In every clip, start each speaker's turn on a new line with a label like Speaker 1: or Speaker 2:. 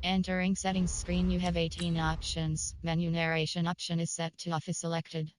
Speaker 1: Entering settings screen, you have 18 options. Menu narration option is set to off is selected.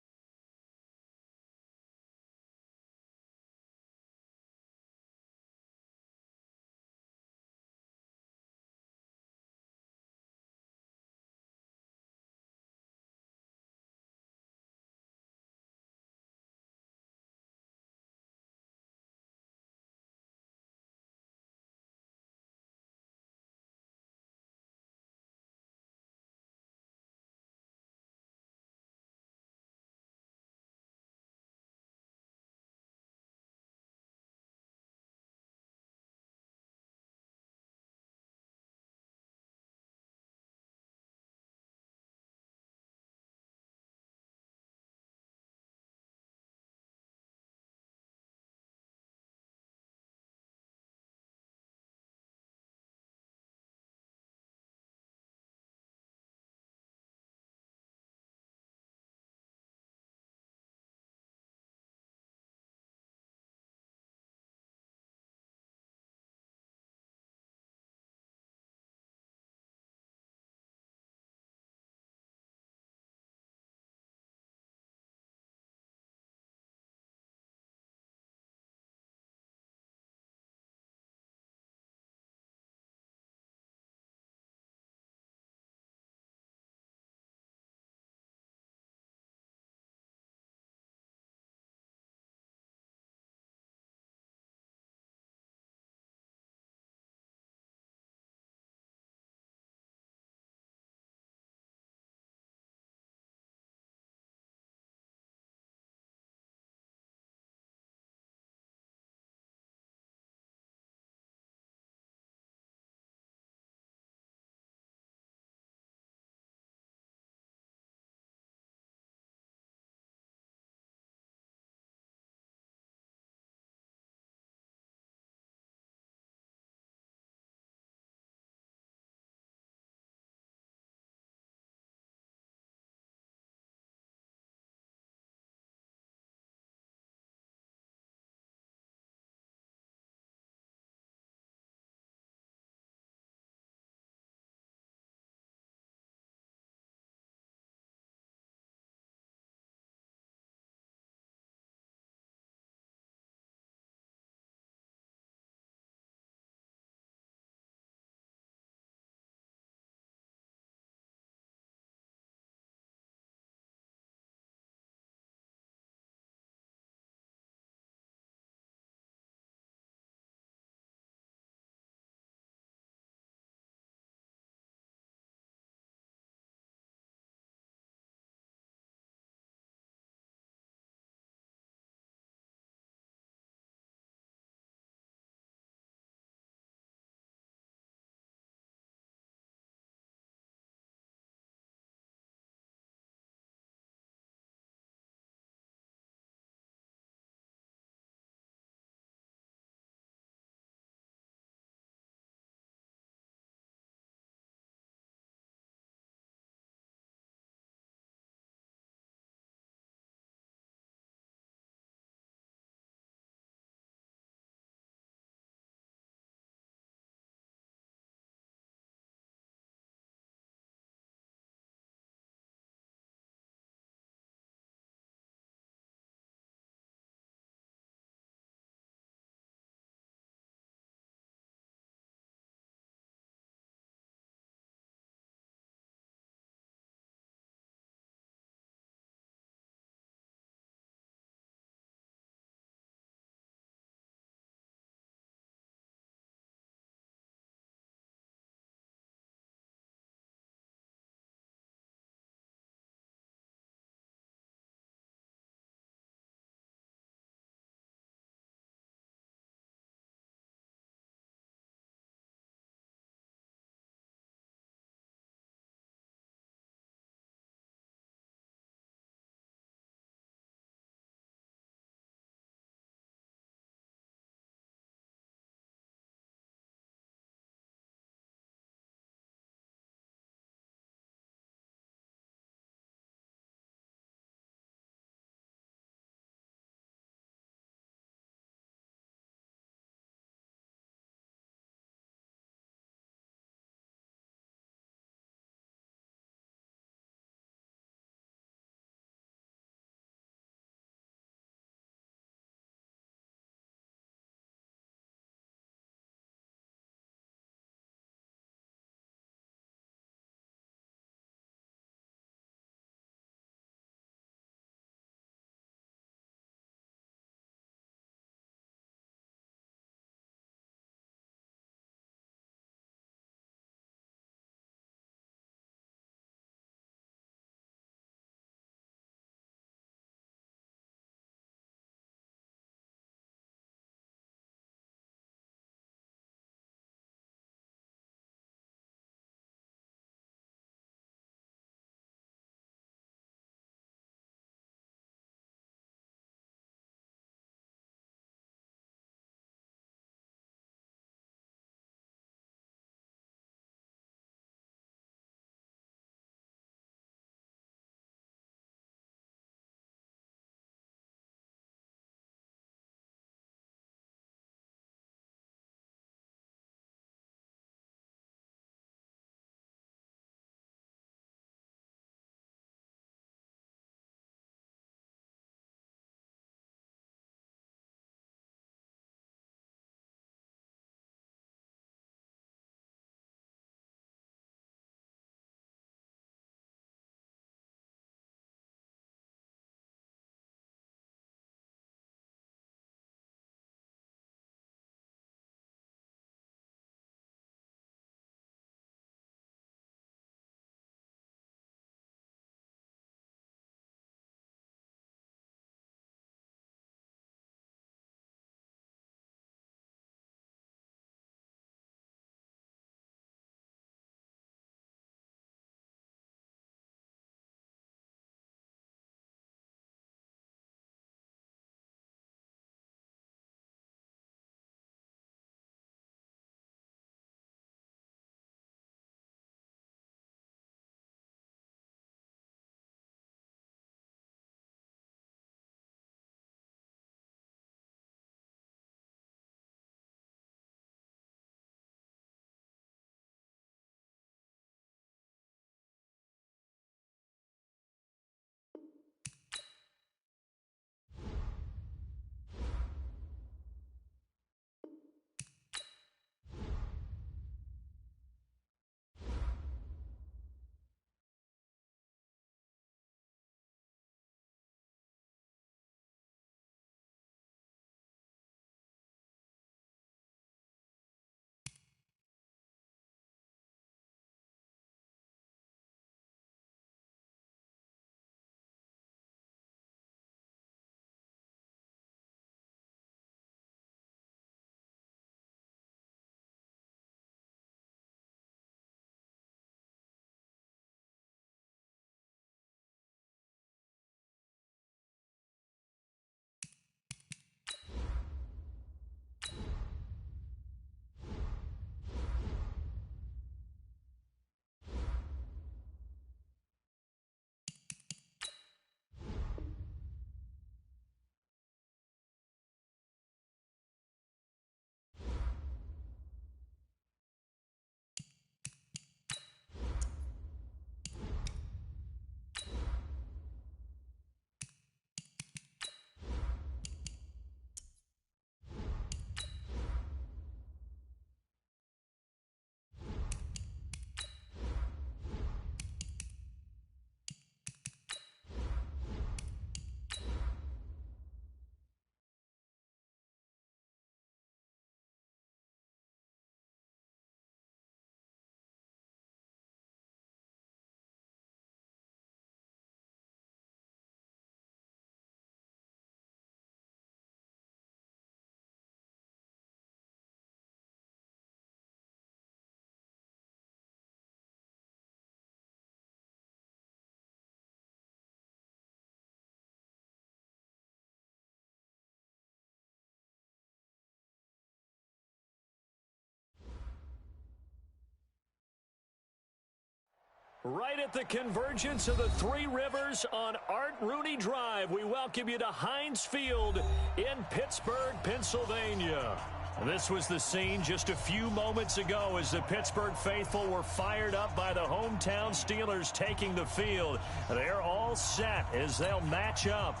Speaker 2: Right at the convergence of the Three Rivers on Art Rooney Drive, we welcome you to Heinz Field in Pittsburgh, Pennsylvania. This was the scene just a few moments ago as the Pittsburgh faithful were fired up by the hometown Steelers taking the field. They're all set as they'll match up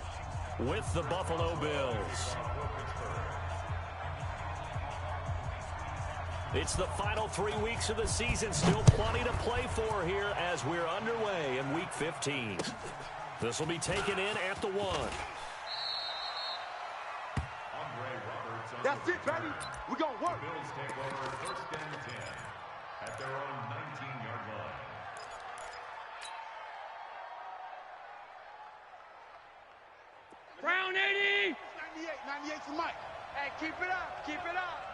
Speaker 2: with the Buffalo Bills. It's the final 3 weeks of the season. Still plenty to play for here as we're underway in Week 15. This will be taken in at the 1.
Speaker 3: That's it, baby. We're going to work.
Speaker 4: Bills take over 1st and 10 at their own 19-yard line.
Speaker 3: Brown 80. 98 for Mike. Hey, keep it up. Keep it up.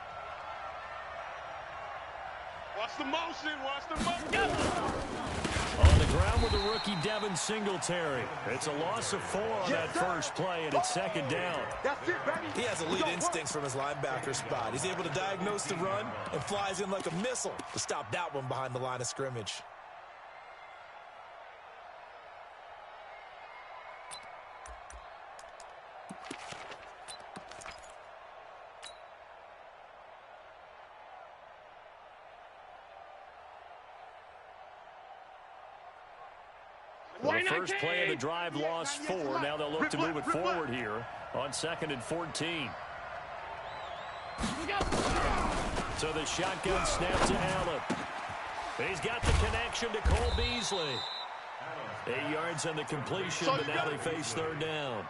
Speaker 3: Watch the motion. Watch the motion.
Speaker 2: On the ground with the rookie Devin Singletary. It's a loss of 4 on that first play, and it's 2nd down.
Speaker 3: That's it, baby.
Speaker 5: He has elite instincts from his linebacker spot. He's able to diagnose the run and flies in like a missile to stop that one behind the line of scrimmage.
Speaker 2: Well, the first play of the drive lost 4. Now they'll look to move it forward here on 2nd and 14. So the shotgun snap to Allen. He's got the connection to Cole Beasley. 8 yards on the completion, but now they face 3rd down.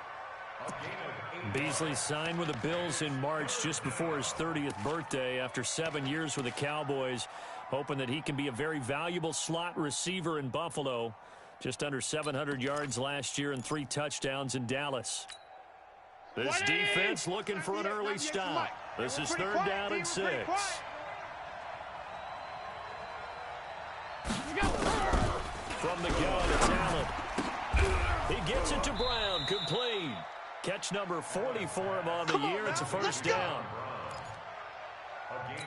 Speaker 2: Beasley signed with the Bills in March just before his 30th birthday after 7 years with the Cowboys, hoping that he can be a very valuable slot receiver in Buffalo. Just under 700 yards last year and 3 touchdowns in Dallas. This defense looking for an early stop. This is 3rd down and 6. From the gun, it's Allen. He gets it to Brown, complete. Catch number 40 for him on the year. It's a 1st down.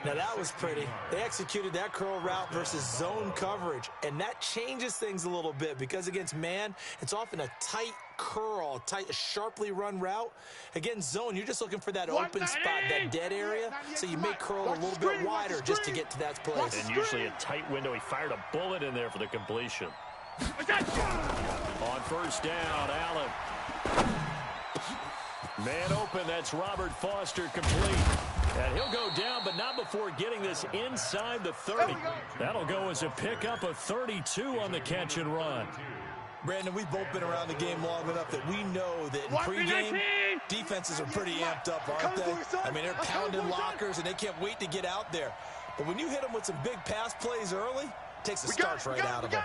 Speaker 5: Now that was pretty. They executed that curl route versus zone coverage, and that changes things a little bit because against man, it's often a tight curl, tight, sharply run route. Against zone, you're just looking for that open spot, that dead area, so you may curl a little bit wider just to get to that place.
Speaker 2: And usually a tight window. He fired a bullet in there for the completion. On 1st down, Allen. Man open, that's Robert Foster, complete. And he'll go down, but not before getting this inside the 30. That'll go as a pickup of 32 on the catch and run.
Speaker 5: Brandon, we've both been around the game long enough that we know that in pregame, defenses are pretty amped up, aren't they? I mean, they're pounding lockers, and they can't wait to get out there. But when you hit them with some big pass plays early, it takes the starch right out of them.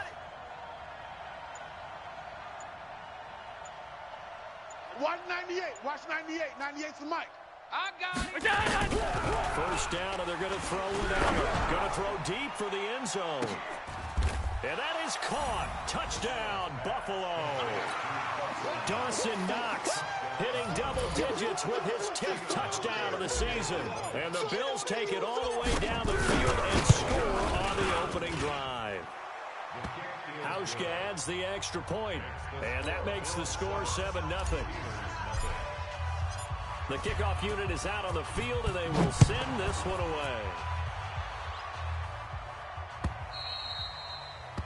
Speaker 3: Watch 98. Watch 98. 98 for Mike. I got it.
Speaker 2: 1st down, and they're going to throw it out. Going to throw deep for the end zone. And that is caught. Touchdown, Buffalo. Dawson Knox hitting double digits with his 10th touchdown of the season. And the Bills take it all the way down the field and score on the opening drive. Hauschka adds the extra point, and that makes the score 7-0. The kickoff unit is out on the field, and they will send this one away.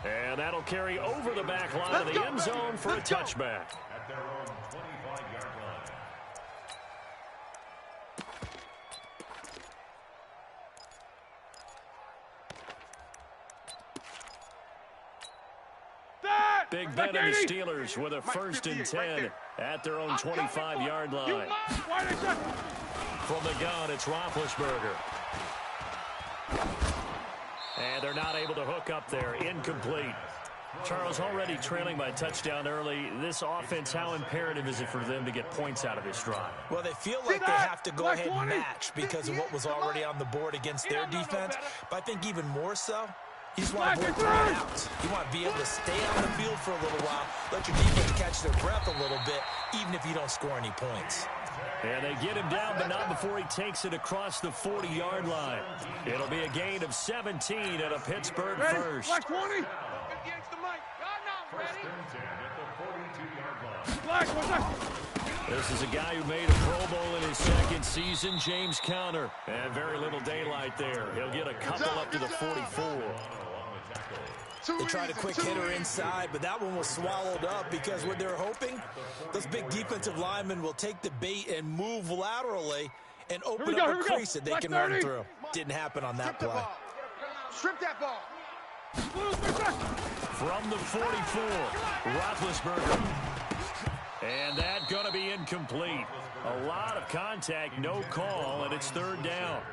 Speaker 2: And that'll carry over the back line of the end zone for a touchback.
Speaker 4: At their own 25-yard line.
Speaker 2: Big Ben and the Steelers with a 1st and 10 at their own 25-yard line. From the gun, it's Roethlisberger. And they're not able to hook up there. Incomplete. Charles, already trailing by touchdown early. This offense, how imperative is it for them to get points out of this drive?
Speaker 5: Well, they feel like they have to go ahead and match because of what was already on the board against their defense. But I think even more so, you just want to avoid timeouts. You want to be able to stay on the field for a little while, let your defense catch their breath a little bit, even if you don't score any points.
Speaker 2: And they get him down, but not before he takes it across the 40-yard line. It'll be a gain of 17 at a Pittsburgh first.
Speaker 3: Watch 20. Against the mic.
Speaker 2: This is a guy who made a Pro Bowl in his second season, James Conner. And very little daylight there. He'll get a couple up to the 44.
Speaker 5: They tried a quick hitter inside, but that one was swallowed up because what they're hoping, those big defensive linemen will take the bait and move laterally and open up a crease that they can run through. Didn't happen on that play.
Speaker 3: Strip that ball.
Speaker 2: From the 44, Roethlisberger. And that's going to be incomplete. A lot of contact, no call, and it's third down.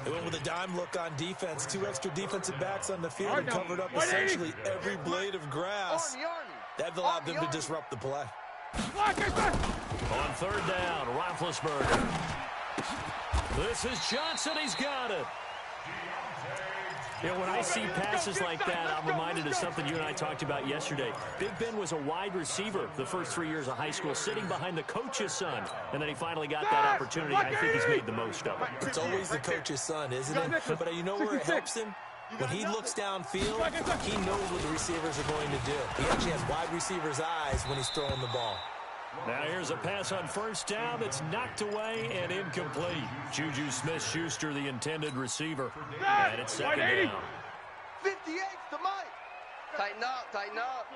Speaker 5: They went with a dime look on defense. 2 extra defensive backs on the field and covered up essentially every blade of grass. That allowed them to disrupt the play.
Speaker 2: On third down, Roethlisberger. This is Johnson. He's got it. You know, when I see passes like that, I'm reminded of something you and I talked about yesterday. Big Ben was a wide receiver the first 3 years of high school, sitting behind the coach's son. And then he finally got that opportunity. I think he's made the most of it.
Speaker 5: It's always the coach's son, isn't it? But you know where it helps him? When he looks downfield, he knows what the receivers are going to do. He actually has wide receivers' eyes when he's throwing the ball.
Speaker 2: Now here's a pass on first down that's knocked away and incomplete. Juju Smith-Schuster, the intended receiver. And it's second down.
Speaker 3: 58 to Mike. Tighten up, tighten up.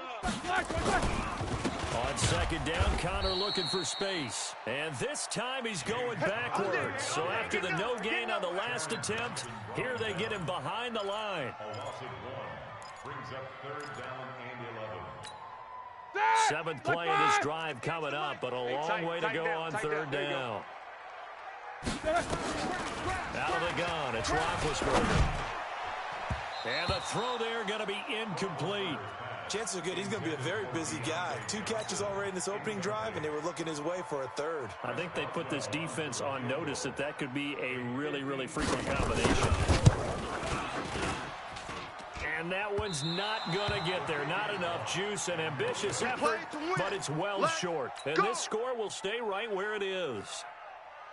Speaker 2: On second down, Conner looking for space. And this time he's going backwards. So after the no gain on the last attempt, here they get him behind the line.
Speaker 4: Brings up third down and 11.
Speaker 2: Seventh play of this drive coming up, but a long way to go on third down. Out of the gun, it's Roethlisberger. And the throw there going to be incomplete.
Speaker 5: Chances are good he's going to be a very busy guy. 2 catches already in this opening drive, and they were looking his way for a third.
Speaker 2: I think they put this defense on notice that could be a really, really frequent combination. And that one's not going to get there. Not enough juice and ambitious effort, but it's well short. And this score will stay right where it is.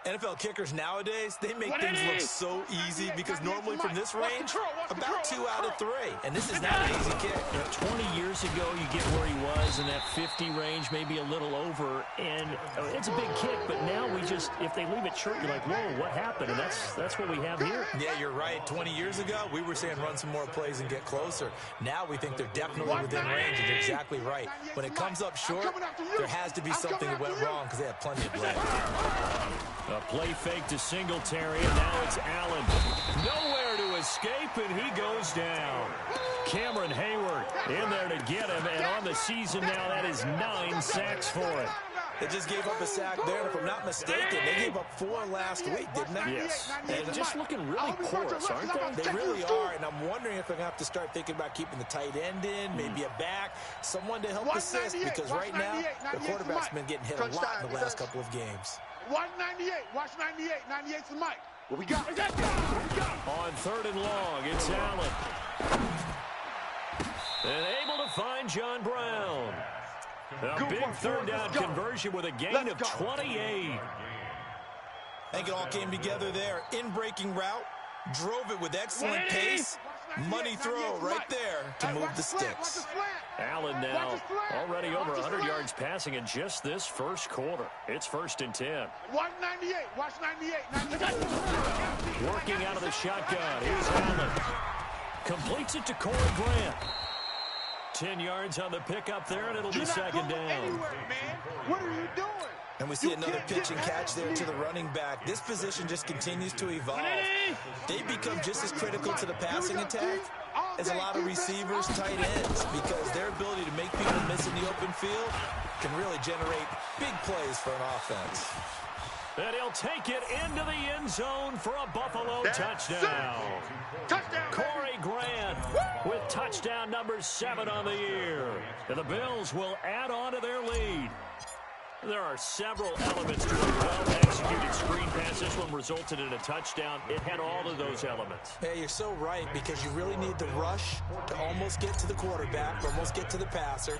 Speaker 5: NFL kickers nowadays, they make things look so easy because normally from this range, about 2 out of 3. And this is not an easy kick.
Speaker 2: You know, 20 years ago, you get where he was in that 50 range, maybe a little over. And it's a big kick, but now we just, if they leave it short, you're like, whoa, what happened? And that's what we have here.
Speaker 5: Yeah, you're right. 20 years ago, we were saying run some more plays and get closer. Now we think they're definitely within range, and you're exactly right. When it comes up short, there has to be something that went wrong because they have plenty of blade.
Speaker 2: A play fake to Singletary, and now it's Allen. Nowhere to escape, and he goes down. Cameron Hayward in there to get him, and on the season now, that is 9 sacks for him.
Speaker 5: They just gave up a sack there, and if I'm not mistaken, they gave up 4 last week, didn't they?
Speaker 2: Yes, and just looking really porous, aren't they?
Speaker 5: They really are, and I'm wondering if they're going to have to start thinking about keeping the tight end in, maybe a back, someone to help assist, because right now, the quarterback's been getting hit a lot in the last couple of games.
Speaker 3: Watch 98. Watch 98. 98's the mic. What we got?
Speaker 2: On third and long, it's Allen. And able to find John Brown. A big third down conversion with a gain of 28.
Speaker 5: I think it all came together there. In-breaking route, drove it with excellent pace. Money throw right there to move the sticks.
Speaker 2: Allen now already over 100 yards passing in just this first quarter. It's 1st and 10.
Speaker 3: Watch 98. Watch 98.
Speaker 2: Working out of the shotgun. Here's Allen. Completes it to Corey Grant. 10 yards on the pickup there, and it'll be second down.
Speaker 3: What are you doing?
Speaker 5: And we see another pitch and catch there to the running back. This position just continues to evolve. They become just as critical to the passing attack as a lot of receivers, tight ends, because their ability to make people miss in the open field can really generate big plays for an offense.
Speaker 2: And he'll take it into the end zone for a Buffalo touchdown. Corey Grant with touchdown number 7 on the year. And the Bills will add on to their lead. There are several elements to a well-executed screen pass. This one resulted in a touchdown. It had all of those elements.
Speaker 5: Yeah, you're so right, because you really need the rush to almost get to the quarterback, almost get to the passer.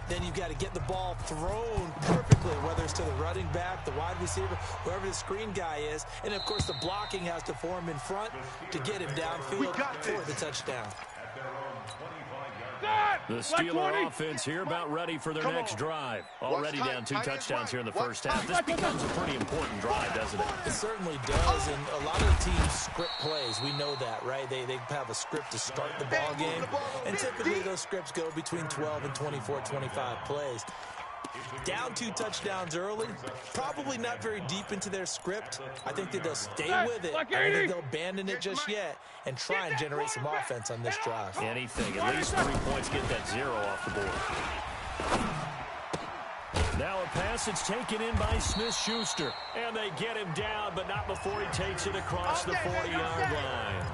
Speaker 5: Then you've got to get the ball thrown perfectly, whether it's to the running back, the wide receiver, wherever the screen guy is. And, of course, the blocking has to form in front to get him downfield for the touchdown.
Speaker 4: At their own 25-yard
Speaker 2: The Steeler offense here about ready for their next drive. Already down 2 touchdowns here in the first half. This becomes a pretty important drive, doesn't it?
Speaker 5: It certainly does, and a lot of teams script plays. We know that, right? They have a script to start the ball game, and typically those scripts go between 12 and 24, 25 plays. Down 2 touchdowns early, probably not very deep into their script. I think that they'll stay with it. I don't think they'll abandon it just yet and try and generate some offense on this drive.
Speaker 2: Anything, at least 3 points, get that 0 off the board. Now a pass that's taken in by Smith-Schuster. And they get him down, but not before he takes it across the 40-yard line.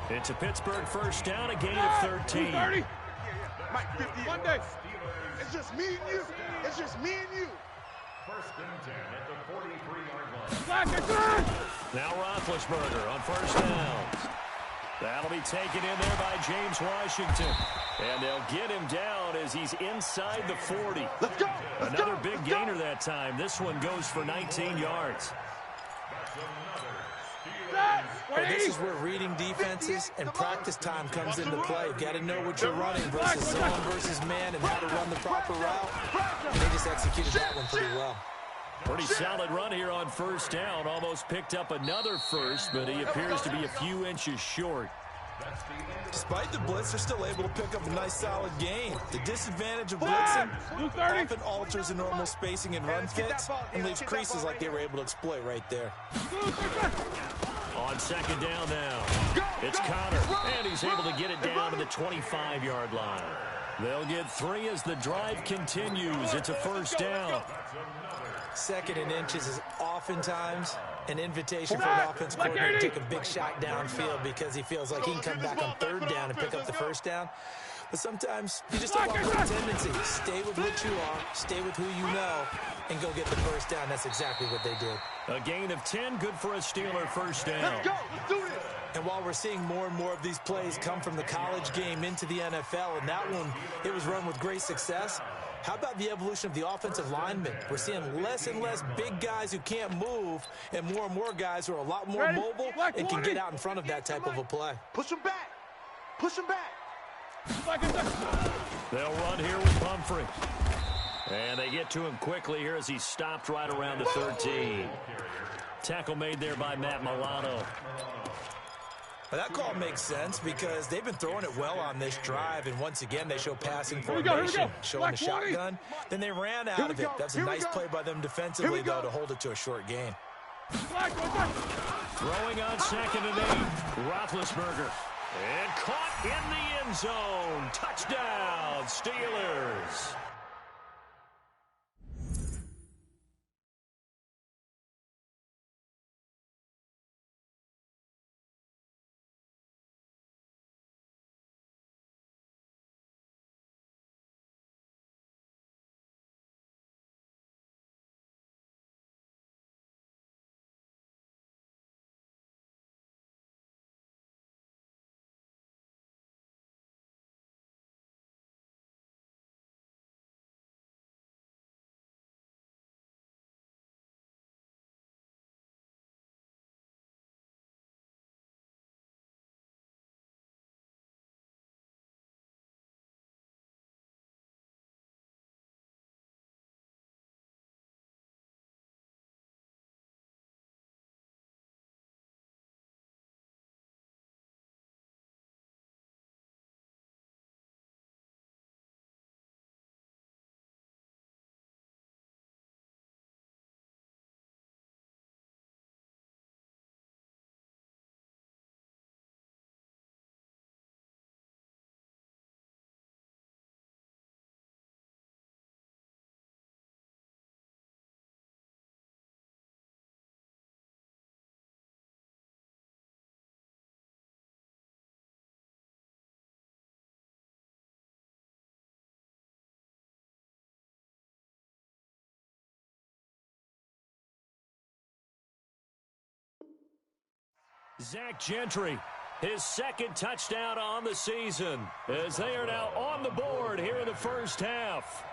Speaker 2: It's a Pittsburgh first down, a gain of 13.
Speaker 3: Mike, 50 one day. It's just me and you. It's just me and you.
Speaker 4: First and 10 at the 43-yard line.
Speaker 2: Now Roethlisberger on first downs. That'll be taken in there by James Washington. And they'll get him down as he's inside the 40.
Speaker 3: Let's go.
Speaker 2: Another big gainer that time. This one goes for 19 yards.
Speaker 5: Well, this is where reading defenses and practice time comes into play. You've got to know what you're running versus zone versus man and how to run the proper route. And they just executed that one pretty well.
Speaker 2: Pretty solid run here on first down. Almost picked up another first, but he appears to be a few inches short.
Speaker 5: Despite the blitz, they're still able to pick up a nice solid gain. The disadvantage of blitzing often alters the normal spacing and run fits and leaves creases like they were able to exploit right there.
Speaker 2: On second down now, it's Connor, and he's able to get it down to the 25-yard line. They'll get 3 as the drive continues. It's a first down.
Speaker 5: Second and inches is oftentimes an invitation for an offense coordinator to take a big shot downfield because he feels like he can come back on third down and pick up the first down. But sometimes you just have a great tendency. Stay with what you are, stay with who you know, and go get the first down. That's exactly what they did.
Speaker 2: A gain of 10, good for a Steeler first down.
Speaker 3: Let's go. Let's do this.
Speaker 5: And while we're seeing more and more of these plays come from the college game into the NFL, and that one, it was run with great success, how about the evolution of the offensive linemen? We're seeing less and less big guys who can't move and more guys who are a lot more mobile and can get out in front of that type of a play.
Speaker 3: Push him back. Push him back.
Speaker 2: They'll run here with Pumphrey. And they get to him quickly here as he stopped right around the 13. Tackle made there by Matt Milano.
Speaker 5: But that call makes sense because they've been throwing it well on this drive, and once again they show passing formation, showing the shotgun. Then they ran out of it. That's a nice play by them defensively, though, to hold it to a short gain.
Speaker 2: Throwing on second and 8, Roethlisberger. And caught in the end zone. Touchdown, Steelers. Zach Gentry, his second touchdown on the season, as they are now on the board here in the first half.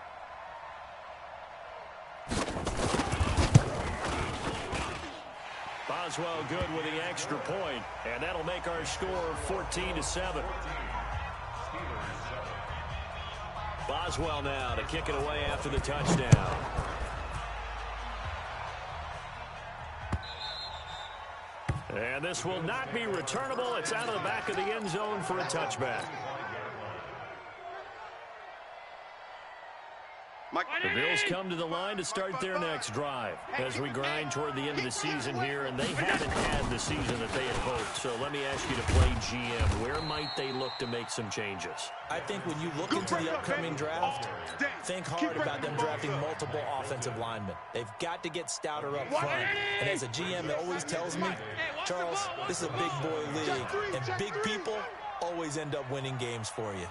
Speaker 2: Boswell good with the extra point, and that'll make our score 14-7. does well now to kick it away after the touchdown. And this will not be returnable. It's out of the back of the end zone for a touchback. The Bills come to the line to start their next drive as we grind toward the end of the season here, and they haven't had the season that they had hoped. So let me ask you to play GM. Where might they look to make some changes?
Speaker 5: I think when you look into the upcoming draft, think hard about them drafting multiple offensive linemen. They've got to get stouter up front. And as a GM, it always tells me, Charles, this is a big boy league, and big people always end up winning games for you.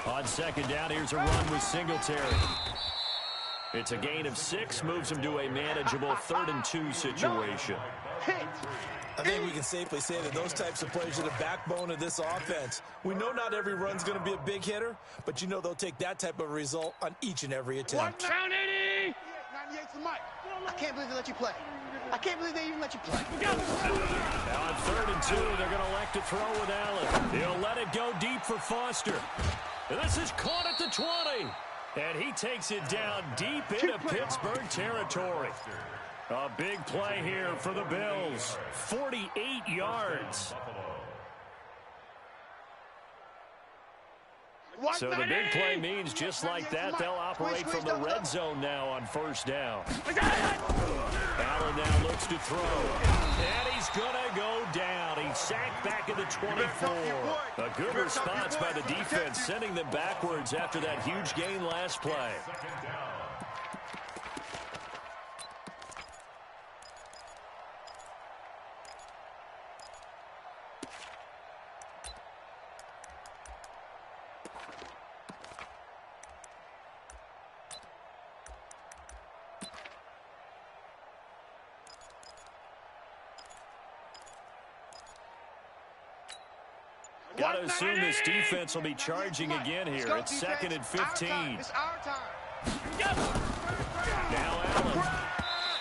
Speaker 2: On second down, here's a run with Singletary. It's a gain of 6, moves him to a manageable 3rd and 2 situation.
Speaker 5: I think we can safely say that those types of plays are the backbone of this offense. We know not every run's going to be a big hitter, but you know they'll take that type of result on each and every attempt.
Speaker 3: Down 80! 98's the mic. I can't believe they let you play. I can't believe they even let you play.
Speaker 2: Now on 3rd and 2, they're going to elect to throw with Allen. He'll let it go deep for Foster. And this is caught at the 20. And he takes it down deep into Pittsburgh territory. A big play here for the Bills. 48 yards. So the big play means just like that, they'll operate from the red zone now on 1st down. Allen now looks to throw. And he's going to go down. He's sacked back at the 24. A good response by the defense, sending them backwards after that huge gain last play. Got to assume this defense will be charging again here. It's 2nd and 15. Now Allen.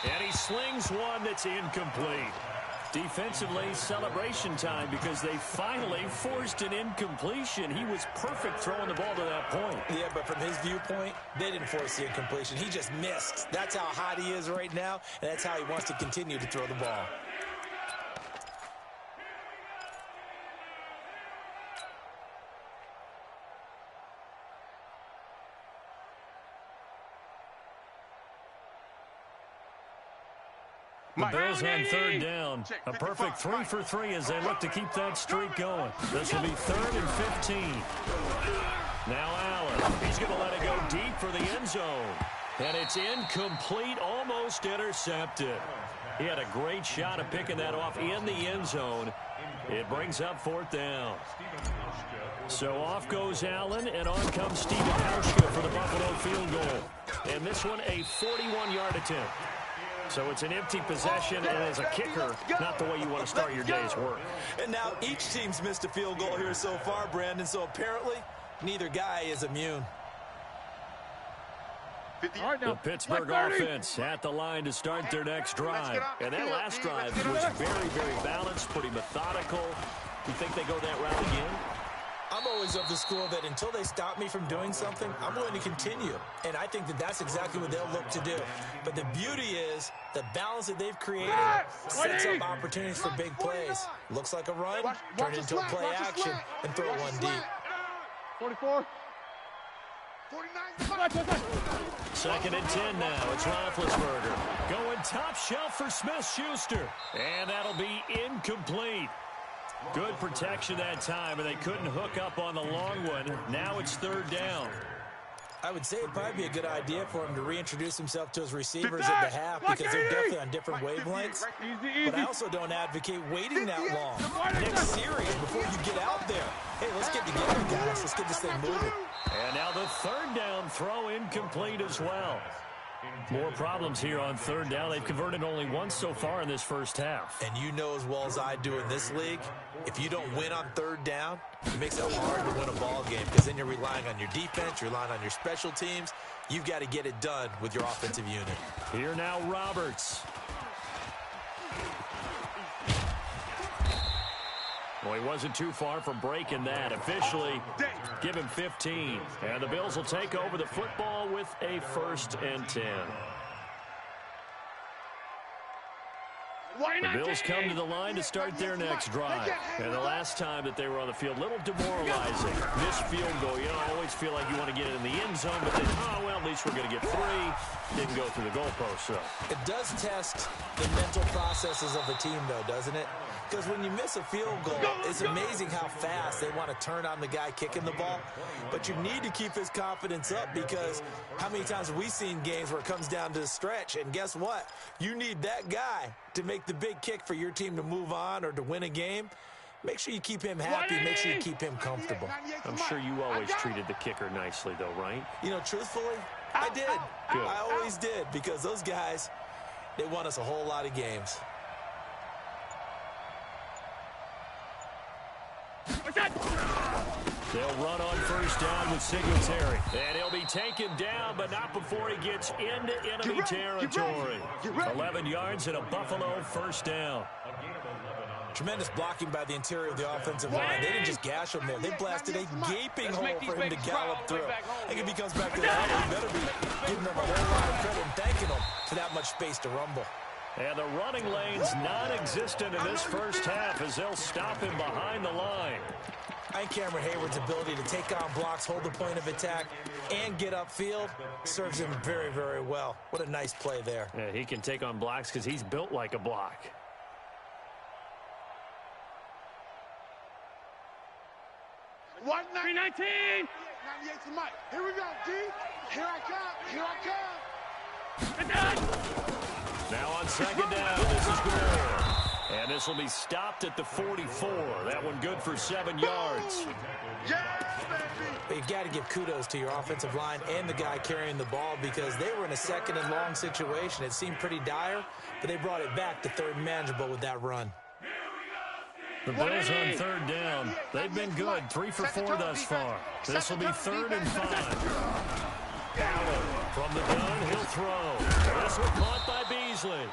Speaker 2: And he slings one that's incomplete. Defensively, celebration time because they finally forced an incompletion. He was perfect throwing the ball to that point.
Speaker 5: Yeah, but from his viewpoint, they didn't force the incompletion. He just missed. That's how hot he is right now, and that's how he wants to continue to throw the ball.
Speaker 2: The Bills on 3rd down. A perfect 3 for 3 as they look to keep that streak going. This will be 3rd and 15. Now Allen. He's going to let it go deep for the end zone. And it's incomplete, almost intercepted. He had a great shot at picking that off in the end zone. It brings up 4th down. So off goes Allen, and on comes Stephen Hauschka for the Buffalo field goal. And this one a 41-yard attempt. So it's an empty possession, and as a kicker, not the way you want to start your day's work.
Speaker 5: And now each team's missed a field goal here so far, Brandon, so apparently neither guy is immune.
Speaker 2: The Pittsburgh offense at the line to start their next drive. And that last drive was very, very balanced, pretty methodical. You think they go that route again?
Speaker 5: I'm always of the school that until they stop me from doing something, I'm going to continue. And I think that that's exactly what they'll look to do. But the beauty is the balance that they've created sets up opportunities for big plays. Looks like a run, turn it into a play action, and throw one deep.
Speaker 3: 44. 49.
Speaker 2: 2nd and 10 now. It's Roethlisberger. Going top shelf for Smith-Schuster. And that'll be incomplete. Good protection that time, and they couldn't hook up on the long one. Now it's 3rd down.
Speaker 5: I would say it'd probably be a good idea for him to reintroduce himself to his receivers at the half because they're definitely on different wavelengths. But I also don't advocate waiting that long. Next series before you get out there. Hey, let's get together, guys. Let's get this thing moving.
Speaker 2: And now the 3rd down throw incomplete as well. More problems here on 3rd down. They've converted only once so far in this first half.
Speaker 5: And you know as well as I do in this league, if you don't win on 3rd down, it makes it hard to win a ball game because then you're relying on your defense, you're relying on your special teams. You've got to get it done with your offensive unit.
Speaker 2: Here now Roberts. Well, he wasn't too far from breaking that. Officially, give him 15. And the Bills will take over the football with a 1st and 10. The Bills come to the line to start their next drive. And the last time that they were on the field, a little demoralizing. Missed field goal. You don't always feel like you want to get it in the end zone, but then, oh, well, at least we're going to get 3. Didn't go through the goalpost, so.
Speaker 5: It does test the mental processes of a team, though, doesn't it? Because when you miss a field goal, it's amazing how fast they want to turn on the guy kicking the ball. But you need to keep his confidence up, because how many times have we seen games where it comes down to the stretch? And guess what? You need that guy to make the big kick for your team to move on or to win a game. Make sure you keep him happy. Make sure you keep him comfortable.
Speaker 2: I'm sure you always treated the kicker nicely, though, right?
Speaker 5: You know, truthfully, I did.
Speaker 2: Good.
Speaker 5: I always did, because those guys, they won us a whole lot of games.
Speaker 2: They'll run on 1st down with Singletary. And he'll be taken down, but not before he gets into enemy territory. 11 yards and a Buffalo 1st down.
Speaker 5: Tremendous blocking by the interior of the offensive line. They didn't just gash him there. They blasted a gaping hole for him to gallop through. I think if he comes back to the huddle, he better be giving them a whole lot of credit and thanking them for that much space to rumble.
Speaker 2: And the running lane's non-existent in this first half as they'll stop him behind the line.
Speaker 5: I think Cameron Hayward's ability to take on blocks, hold the point of attack, and get upfield serves him very, very well. What a nice play there.
Speaker 2: Yeah, he can take on blocks because he's built like a block.
Speaker 3: What? 319. 98 to Mike. Here we go, D. Here I come. Here I come.
Speaker 2: Now on 2nd down, this is Gore. And this will be stopped at the 44. That one good for 7 yards.
Speaker 3: Yes, baby.
Speaker 5: But you've got to give kudos to your offensive line and the guy carrying the ball, because they were in a 2nd and long situation. It seemed pretty dire, but they brought it back to 3rd and manageable with that run.
Speaker 2: The Bills on 3rd down. They've been good, 3 for 4 thus far. This will be 3rd and 5. Allen from the gun, he'll throw. This one caught by Beasley.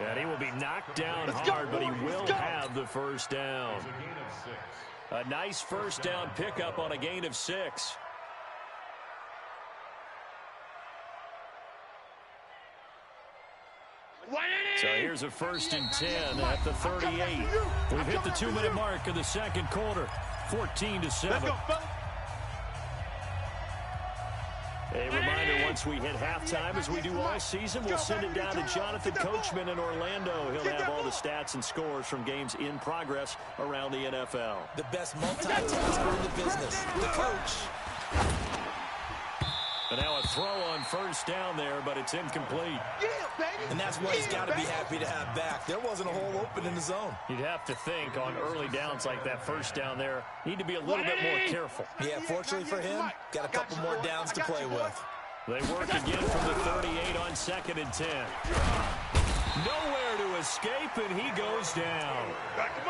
Speaker 2: And he will be knocked down hard, but he will have the 1st down. A nice 1st down pickup on a gain of 6. So here's a 1st and 10 at the 38. We've hit the 2-minute mark of the 2nd quarter. 14-7. A reminder, once we hit halftime, as we do all season, we'll send it down to Jonathan Coachman in Orlando. He'll have all the stats and scores from games in progress around the NFL.
Speaker 5: The best multitasker in the business, the coach.
Speaker 2: And now a throw on 1st down there, but it's incomplete.
Speaker 5: And that's what he's got to be happy to have back. There wasn't a hole open in the zone.
Speaker 2: You'd have to think on early downs like that 1st down there, need to be a little bit more careful.
Speaker 5: Yeah, fortunately for him, got a couple more downs to play with.
Speaker 2: They work again from the 38 on 2nd and 10. Nowhere to escape, and he goes down.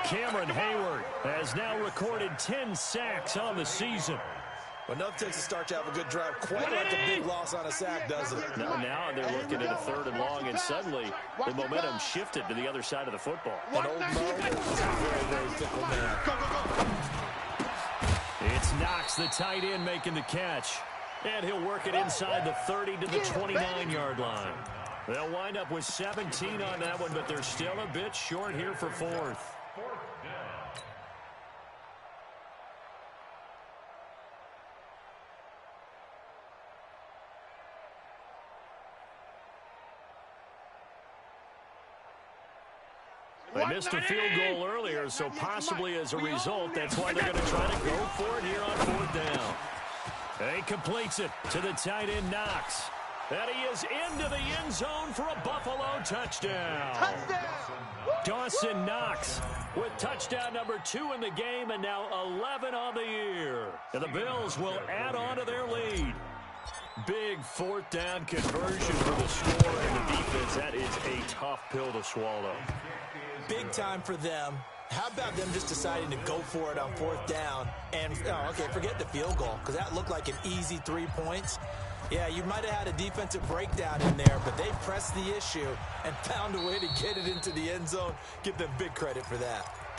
Speaker 2: Cameron Hayward has now recorded 10 sacks on the season.
Speaker 5: Well, enough takes to start to have a good drive. Quite like a big loss on a sack, doesn't it?
Speaker 2: Now they're looking at a 3rd and long, and suddenly the momentum shifted to the other side of the football.
Speaker 5: And old Mo is a very, very fickle man.
Speaker 2: It's Knox, the tight end, making the catch. And he'll work it inside the 30 to the 29-yard line. They'll wind up with 17 on that one, but they're still a bit short here for 4th. They missed a field goal earlier, so possibly as a result, that's why they're going to try to go for it here on 4th down. He completes it to the tight end, Knox. And he is into the end zone for a Buffalo touchdown. Dawson Knox with touchdown number 2 in the game, and now 11 on the year. And the Bills will add on to their lead. Big 4th down conversion for the score and the defense. That is a tough pill to swallow.
Speaker 5: Big time for them. How about them just deciding to go for it on 4th down? And, okay, forget the field goal, because that looked like an easy 3 points. Yeah, you might have had a defensive breakdown in there, but they pressed the issue and found a way to get it into the end zone. Give them big credit for that.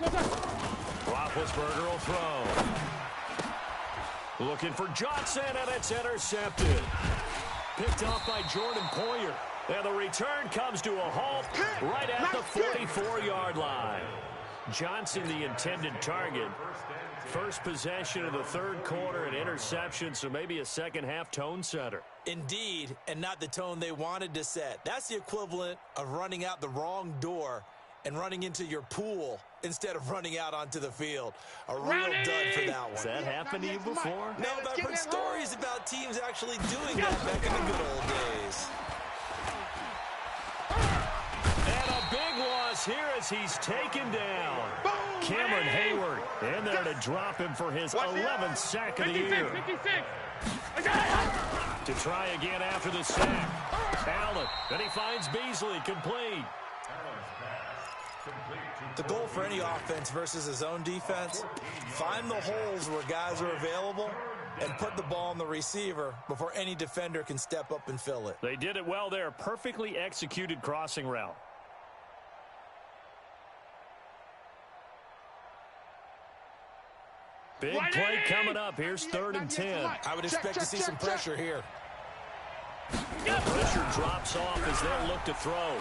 Speaker 2: Roethlisberger will throw. Looking for Johnson, and it's intercepted. Picked off by Jordan Poyer. And the return comes to a halt right at the 44-yard line. Johnson, the intended target. First possession of the third quarter, an interception, so maybe a second-half tone setter.
Speaker 5: Indeed, and not the tone they wanted to set. That's the equivalent of running out the wrong door and running into your pool instead of running out onto the field. A real dud for that one.
Speaker 2: Has that happened to you before?
Speaker 5: No, but I've heard stories about teams actually doing that back in the good old days.
Speaker 2: And a big loss here as he's taken down. Cameron Hayward in there to drop him for his 11th sack of the year.
Speaker 3: 56.
Speaker 2: To try again after the sack. Allen, and he finds Beasley complete.
Speaker 5: The goal for any offense versus his own defense, find the holes where guys are available and put the ball on the receiver before any defender can step up and fill it.
Speaker 2: They did it well there. Perfectly executed crossing route. Big play coming up. Here's 3rd and 10.
Speaker 5: I would expect to see some pressure here.
Speaker 2: The pressure drops off as they'll look to throw.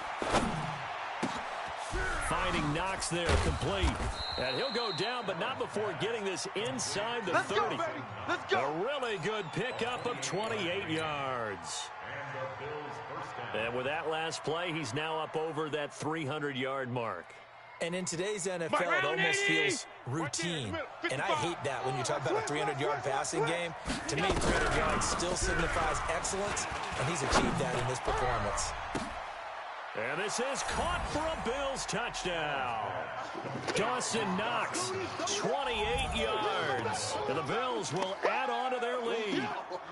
Speaker 2: Finding Knox there, complete. And he'll go down, but not before getting this inside the 30.
Speaker 3: Let's go.
Speaker 2: A really good pickup of 28 yards. And with that last play, he's now up over that 300-yard mark.
Speaker 5: And in today's NFL, it almost feels routine. And I hate that when you talk about a 300-yard passing game. To me, 300 yards still signifies excellence, and he's achieved that in this performance.
Speaker 2: And this is caught for a Bills touchdown. Dawson Knox, 28 yards. And the Bills will add on to their lead.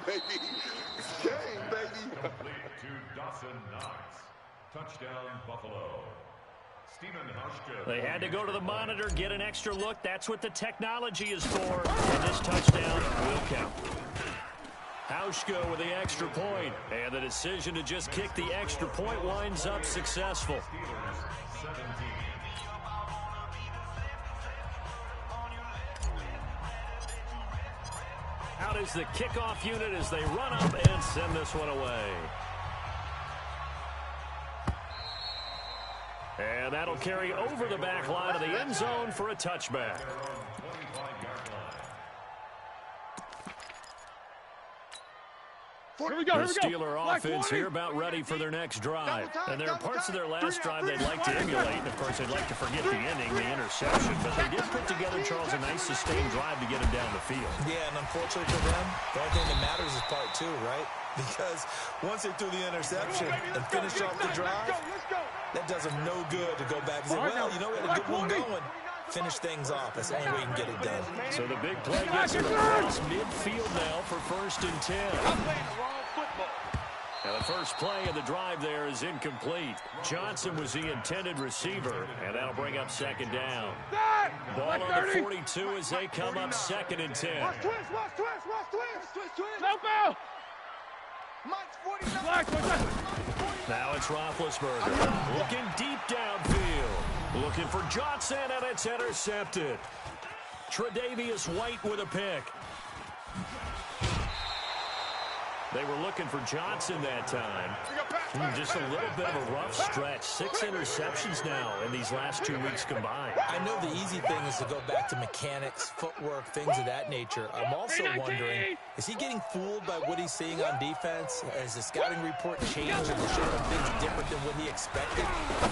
Speaker 3: Baby. It's game, baby.
Speaker 4: Complete to Dawson Knox. Touchdown, Buffalo.
Speaker 2: They had to go to the monitor, get an extra look. That's what the technology is for. And this touchdown will count. Hauschka with the extra point. And the decision to just kick the extra point winds up successful. Out is the kickoff unit as they run up and send this one away. And that'll carry over the back line of the end zone for a touchback.
Speaker 3: Here we go,
Speaker 2: the Steeler offense here about ready for their next drive. And there are parts of their last drive they'd like to emulate. And, of course, they'd like to forget the ending, the interception. But they did put together, Charles, a nice sustained drive to get him down the field.
Speaker 5: Yeah, and unfortunately for them, the only thing that matters is part 2, right? Because once they threw the interception and finished off the drive, that does them no good to go back and say, well, you know, we had a good one going. Finish things off. That's the only way you can get it done.
Speaker 2: So the big play gets it across midfield now for 1st and 10. And the first play of the drive there is incomplete. Johnson was the intended receiver, and that'll bring up 2nd down. Ball on the 42 as they come up 2nd and 10.
Speaker 3: Watch twist. No foul.
Speaker 2: Now it's Roethlisberger looking deep downfield. Looking for Johnson, and it's intercepted. Tre'Davious White with a pick. They were looking for Johnson that time. Just a little bit of a rough stretch. 6 interceptions now in these last 2 weeks combined.
Speaker 5: I know the easy thing is to go back to mechanics, footwork, things of that nature. I'm also wondering, is he getting fooled by what he's seeing on defense? Has the scouting report changed and showing him things different than what he expected?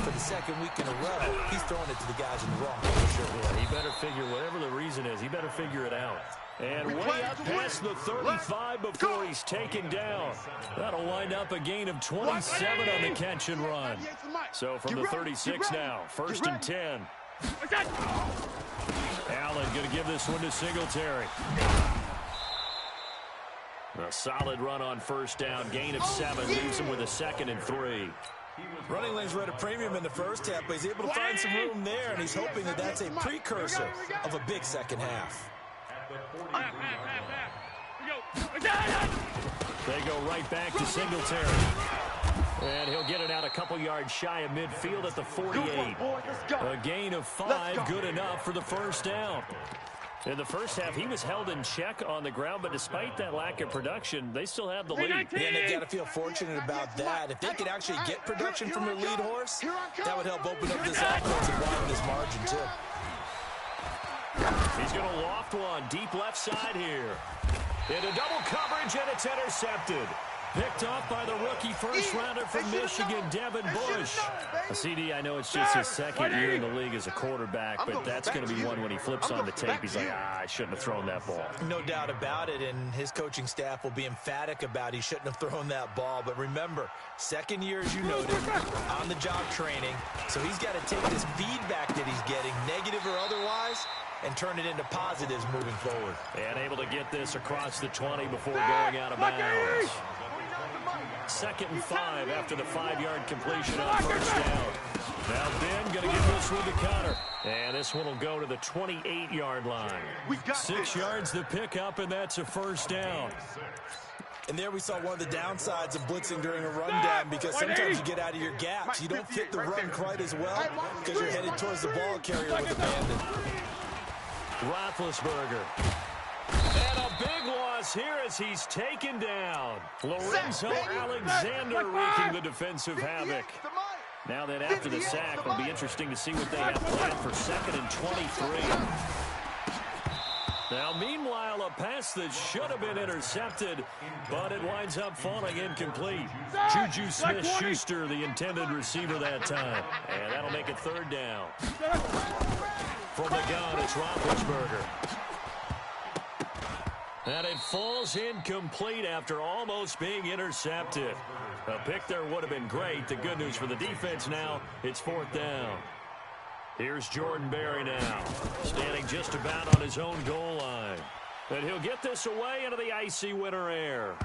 Speaker 5: For the 2nd week in a row, he's throwing it to the guys in the wrong position.
Speaker 2: Yeah, he better figure, whatever the reason is, he better figure it out. And way up past the 35 before he's taken down. That'll wind up a gain of 27 on the catch and run. So from the 36 now, 1st and 10. Allen going to give this one to Singletary. A solid run on 1st down. Gain of 7 leaves him with a 2nd and 3.
Speaker 5: Running lanes were at a premium in the first half, but he's able to find some room there, and he's hoping that that's a precursor of a big second half.
Speaker 2: They go right back to Singletary. And he'll get it out a couple yards shy of midfield at the 48. A gain of 5, good enough for the first down. In the first half, he was held in check on the ground, but despite that lack of production, they still have the lead.
Speaker 5: Yeah, and they've got to feel fortunate about that. If they could actually get production from their lead horse, that would help open up this offense and widen this margin, too.
Speaker 2: He's going to loft one deep left side here. Into double coverage, and it's intercepted. Picked off by the rookie first-rounder from Michigan, Devin Bush. CD, I know it's just his second year in the league as a quarterback, but that's going to be one when he flips on the tape. He's like, I shouldn't have thrown that ball.
Speaker 5: No doubt about it, and his coaching staff will be emphatic about he shouldn't have thrown that ball. But remember, second year, as you noted, on-the-job training. So he's got to take this feedback that he's getting, negative or otherwise, and turn it into positives moving forward.
Speaker 2: And able to get this across the 20 before going out of bounds. 2nd and 5 after the 5-yard completion on first down. Now Ben going to give this one to Connor. And this one will go to the 28-yard line. 6 yards to pick up, and that's a first down.
Speaker 5: And there we saw one of the downsides of blitzing during a rundown, because sometimes you get out of your gaps. You don't fit the run quite as well because you're headed towards the ball carrier with a bandit.
Speaker 2: Roethlisberger. And a big loss here as he's taken down. Lorenzo Alexander wreaking the defensive havoc. Now then, after the sack, it'll be interesting to see what they have planned for 2nd and 23. Now, meanwhile, a pass that should have been intercepted, but it winds up falling incomplete. Juju Smith-Schuster, the intended receiver that time. And that'll make it 3rd down. From the gun, it's Roethlisberger. And it falls incomplete after almost being intercepted. A pick there would have been great. The good news for the defense now, it's 4th down. Here's Jordan Berry now, standing just about on his own goal line. And he'll get this away into the icy winter air.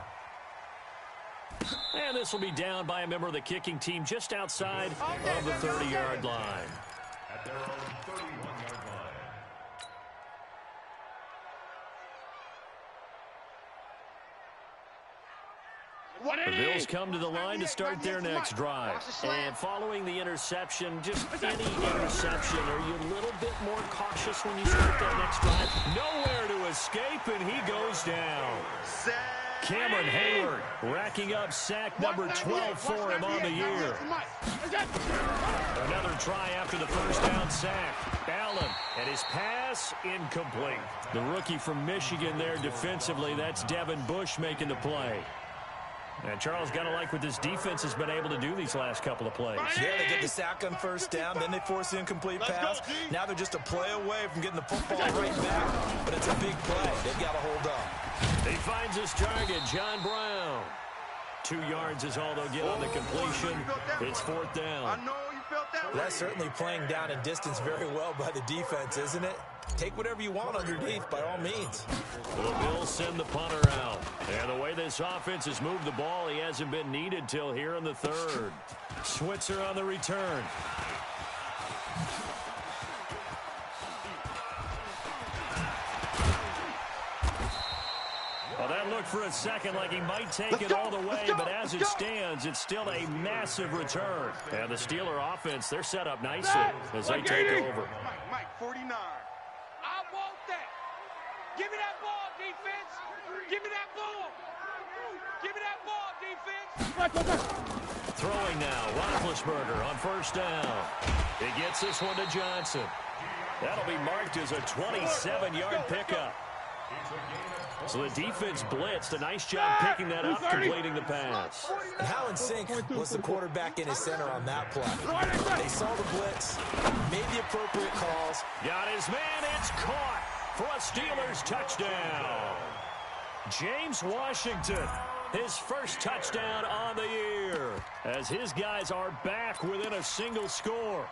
Speaker 2: And this will be down by a member of the kicking team just outside of the 30-yard line.
Speaker 4: At their own 31-yard line.
Speaker 2: The Bills come to the line to start their next drive. And following the interception, just any interception, are you a little bit more cautious when you start that next drive? Nowhere to escape, and he goes down. Cameron Hayward racking up sack number 12 for him on the year. Another try after the first down sack. Allen, and his pass incomplete. The rookie from Michigan there defensively, that's Devin Bush making the play. And Charles, got to like what this defense has been able to do these last couple of plays.
Speaker 5: Yeah, they get the sack on first down, then they force the incomplete pass. Now they're just a play away from getting the football right back, but it's a big play. They've got to hold up.
Speaker 2: He finds his target, John Brown. 2 yards is all they'll get on the completion. It's 4th down.
Speaker 5: That's certainly playing down in distance very well by the defense, isn't it? Take whatever you want underneath, by all means.
Speaker 2: The Bills send the punter out. And the way this offense has moved the ball, he hasn't been needed till here in the 3rd. Switzer on the return. Well, that looked for a second like he might take it all the way, but as it stands, it's still a massive return. And the Steeler offense, they're set up nicely as they take over.
Speaker 3: Mike, 49. I want that. Give me that ball, defense. Give me that ball. Give me that ball, defense.
Speaker 2: Throwing now, Roethlisberger on first down. He gets this one to Johnson. That'll be marked as a 27-yard pickup. So the defense blitzed. A nice job picking that up, completing the pass.
Speaker 5: And how in sync was the quarterback in his center on that play? They saw the blitz, made the appropriate calls.
Speaker 2: Got his man, it's caught for a Steelers touchdown. James Washington, his first touchdown on the year, as his guys are back within a single score.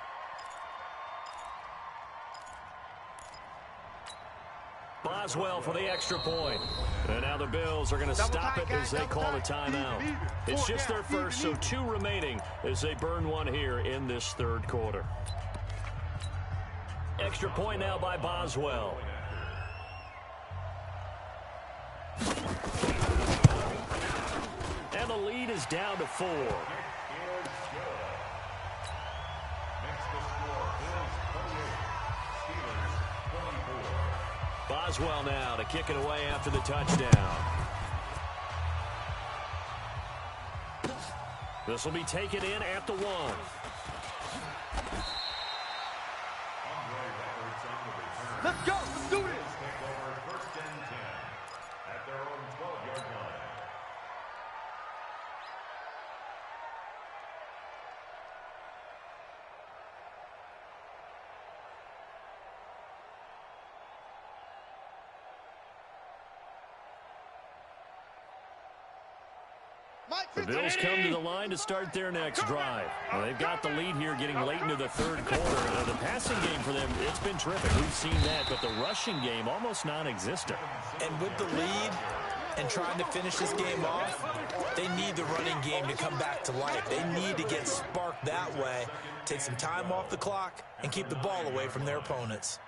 Speaker 2: Boswell for the extra point. And now the Bills are going to stop it as they call a timeout. It's just their first, so 2 remaining as they burn one here in this 3rd quarter. Extra point now by Boswell. And the lead is down to 4. Boswell now to kick it away after the touchdown. This will be taken in at the 1.
Speaker 3: Let's go. Let's do this.
Speaker 4: Take over first and 10 at their own 12-yard line.
Speaker 2: The Bills come to the line to start their next drive. Well, they've got the lead here getting late into the third quarter. The passing game for them, it's been terrific. We've seen that, but the rushing game almost non-existent.
Speaker 5: And with the lead and trying to finish this game off, they need the running game to come back to life. They need to get sparked that way, take some time off the clock, and keep the ball away from their opponents.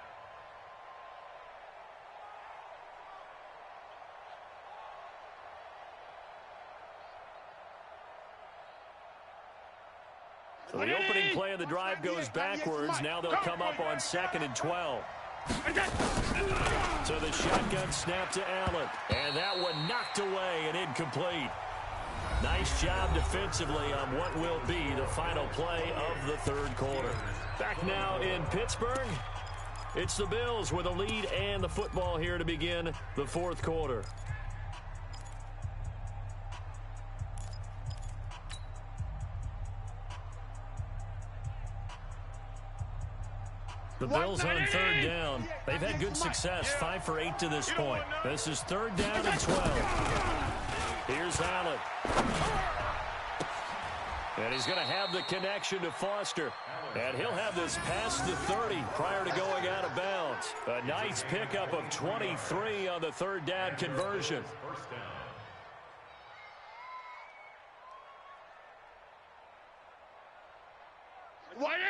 Speaker 2: So the opening play of the drive goes backwards. Now they'll come up on 2nd and 12. So the shotgun snap to Allen. And that one knocked away and incomplete. Nice job defensively on what will be the final play of the third quarter. Back now in Pittsburgh. It's the Bills with a lead and the football here to begin the fourth quarter. The Bills on third down. They've had good success, 5 for 8 to this point. This is 3rd down and 12. Here's Allen. And he's going to have the connection to Foster. And he'll have this past the 30 prior to going out of bounds. A nice pickup of 23 on the 3rd down conversion.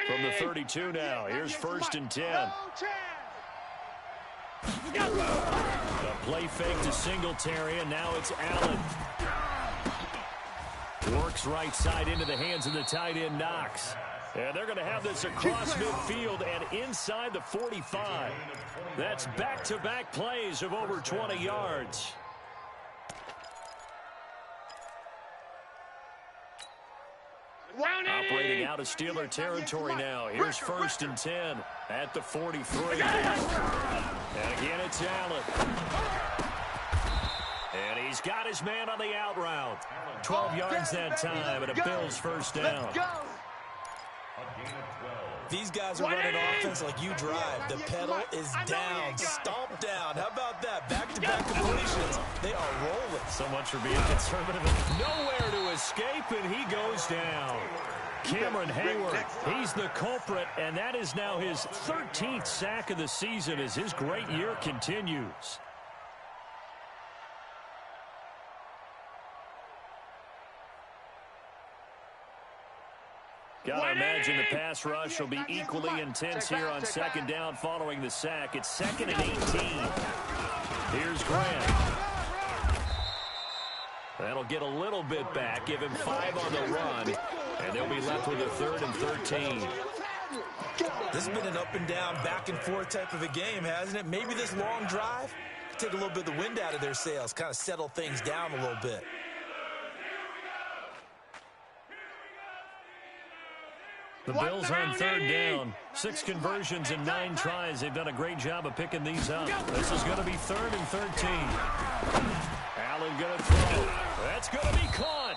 Speaker 2: From the 32 now, here's 1st and 10. A play fake to Singletary, and now it's Allen. Works right side into the hands of the tight end, Knox. And they're going to have this across midfield and inside the 45. That's back-to-back plays of over 20 yards. Operating out of Steeler territory now. Here's 1st and 10 at the 43. And again, it's Allen. And he's got his man on the out route. 12 yards that time, and a Bills first down.
Speaker 5: These guys are running offense like you drive. The pedal is down, stomp down. How about that? Back-to-back completions. They are rolling.
Speaker 2: So much for being conservative. Nowhere to escape, and he goes down. Cameron Hayward, he's the culprit, and that is now his 13th sack of the season as his great year continues. Gotta imagine the pass rush will be equally intense here on 2nd down following the sack. It's 2nd and 18. Here's Grant. That'll get a little bit back, give him 5 on the run, and they'll be left with a 3rd and 13.
Speaker 5: This has been an up and down, back and forth type of a game, hasn't it? Maybe this long drive could take a little bit of the wind out of their sails, kind of settle things down a little bit.
Speaker 2: The Bills on 3rd down. 6 conversions and 9 tries. They've done a great job of picking these up. This is going to be 3rd and 13. Allen going to throw. That's going to be caught.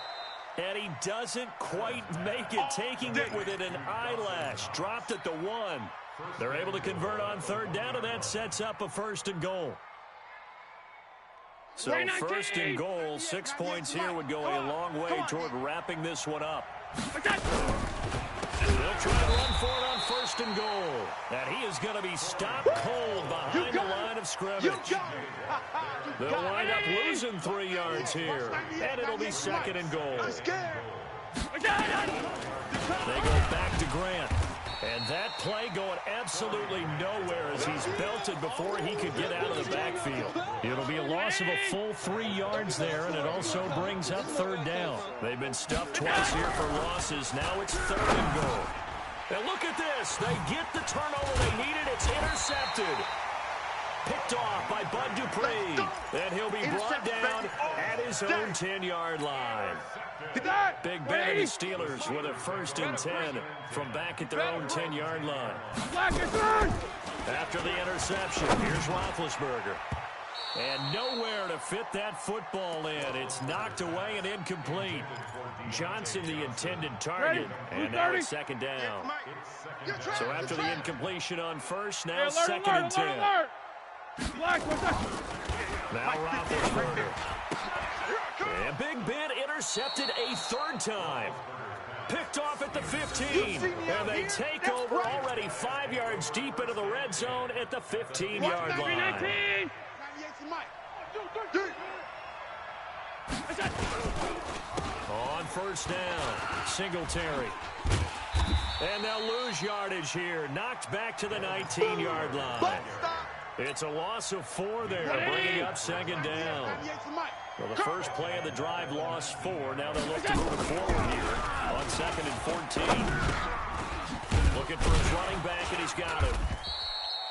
Speaker 2: And he doesn't quite make it, taking it within an eyelash. Dropped at the 1. They're able to convert on 3rd down, and that sets up a 1st and goal. So 1st and goal, 6 points here would go a long way toward wrapping this one up. They'll try to run for it on 1st and goal. And he is going to be stopped cold behind the line of scrimmage. They'll wind up losing 3 yards here. And it'll be 2nd and goal. They go back to Grant. And that play going absolutely nowhere as he's belted before he could get out of the backfield. It'll be a loss of a full 3 yards there, and it also brings up 3rd down. They've been stuffed twice here for losses. Now it's 3rd and goal. And look at this. They get the turnover they needed. It's intercepted. picked off by Bud Dupree. And he'll be brought down at his own 10-yard line. Big Ben and the Steelers with a 1st and 10 from back at their own 10-yard line. After the interception, here's Roethlisberger. And nowhere to fit that football in. It's knocked away and incomplete. Johnson, the intended target, and now it's 2nd down. So after the incompletion on 1st, now 2nd and 10. Now Roethlisberger. And Big Ben intercepted a 3rd time. Picked off at the 15. And they take over already 5 yards deep into the red zone at the 15-yard line. On 1st down, Singletary. And they'll lose yardage here. Knocked back to the 19-yard line. It's a loss of 4 there, bringing up 2nd down. Well, the first play of the drive lost 4. Now they'll look to move it forward here on 2nd and 14. Looking for his running back, and he's got him.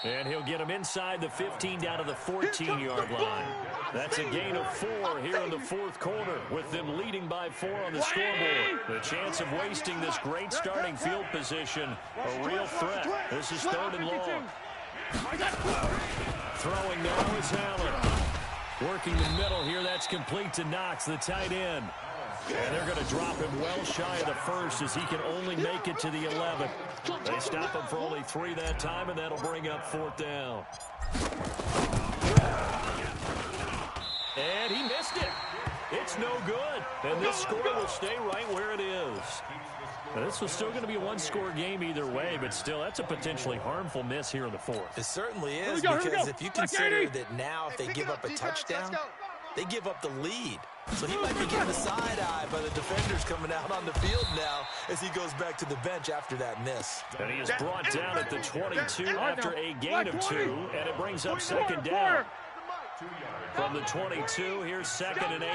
Speaker 2: And he'll get him inside the 15 down to the 14-yard line. That's a gain of 4 here in the 4th quarter, with them leading by 4 on the scoreboard. The chance of wasting this great starting field position, a real threat. This is 3rd and long. Throwing now is Allen. Working the middle here, that's complete to Knox, the tight end. And they're going to drop him well shy of the 1st as he can only make it to the 11th. They stop him for only 3 that time, and that'll bring up 4th down. And he missed it. It's no good. And this score will stay right where it is. Now, this was still going to be a 1-score game either way, but still, that's a potentially harmful miss here in the 4th.
Speaker 5: It certainly is, because if you consider that now if they give up a touchdown, they give up the lead. So he might be getting the side eye by the defenders coming out on the field now as he goes back to the bench after that miss.
Speaker 2: And he is brought down at the 22 after a gain of 2, and it brings up 2nd down. From the 22, here's 2nd and 8.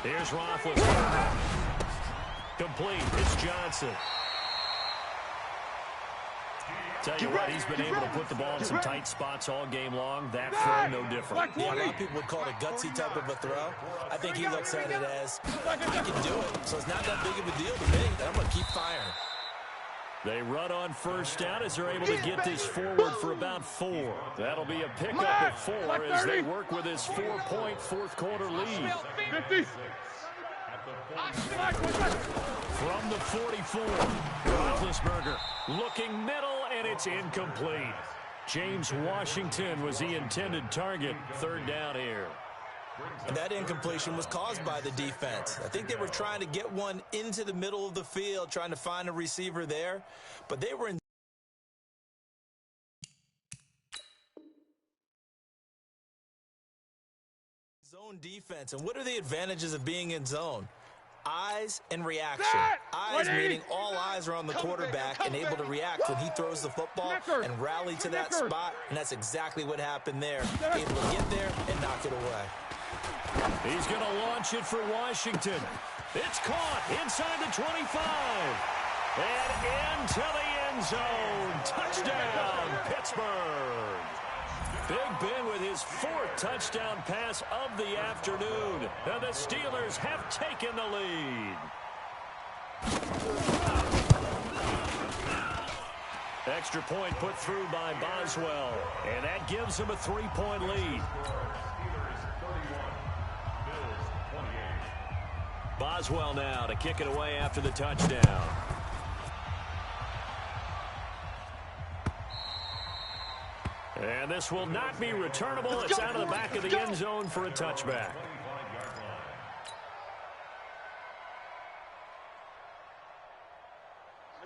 Speaker 2: Here's Roethlisberger. Complete. It's Johnson. Tell you what, he's been able to put the ball in some tight spots all game long. That throw, no different.
Speaker 5: Yeah, a lot of people would call it a gutsy type of a throw. I think he looks at it as, I can do it, so it's not that big of a deal to me. I'm going to keep firing.
Speaker 2: They run on 1st down as they're able to get this forward for about 4. That'll be a pickup of 4 as they work with this 4-point 4th quarter lead. From the 44, Roethlisberger looking middle, and it's incomplete. James Washington was the intended target. 3rd down here.
Speaker 5: And that incompletion was caused by the defense. I think they were trying to get one into the middle of the field, trying to find a receiver there, but they were in zone defense. And what are the advantages of being in zone? Eyes and reaction. Eyes meaning all eyes are on the quarterback and able to react when he throws the football and rally to that spot, and that's exactly what happened there. Able to get there and knock it away.
Speaker 2: He's going to launch it for Washington. It's caught inside the 25. And into the end zone. Touchdown, Pittsburgh. Big Ben with his 4th touchdown pass of the afternoon. And the Steelers have taken the lead. Extra point put through by Boswell. And that gives them a 3-point lead. Boswell now to kick it away after the touchdown. And this will not be returnable. It's out of the back of the end zone for a touchback.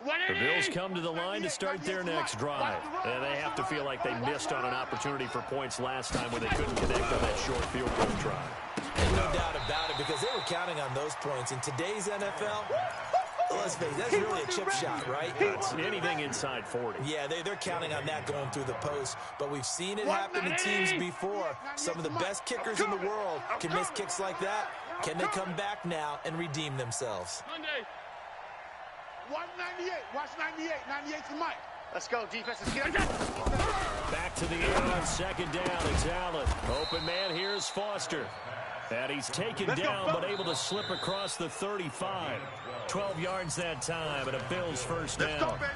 Speaker 2: The Bills come to the line to start their next drive. And they have to feel like they missed on an opportunity for points last time when they couldn't connect on that short field goal try.
Speaker 5: And no doubt about it, because they were counting on those points. In today's NFL, let's face it, that's really a chip shot, right?
Speaker 2: It's anything inside 40.
Speaker 5: Yeah, they're counting on that going through the post. But we've seen it happen to teams before. Some of the best kickers in the world can miss kicks like that. Can they come back now and redeem themselves?
Speaker 3: 198. Watch 98. 98 to Mike. Let's go. Defense is getting.
Speaker 2: to the air on second down. It's Allen. Open man, here's Foster. And he's taken down, but able to slip across the 35. 12 yards that time, and a Bills first down.
Speaker 3: Let's go, baby.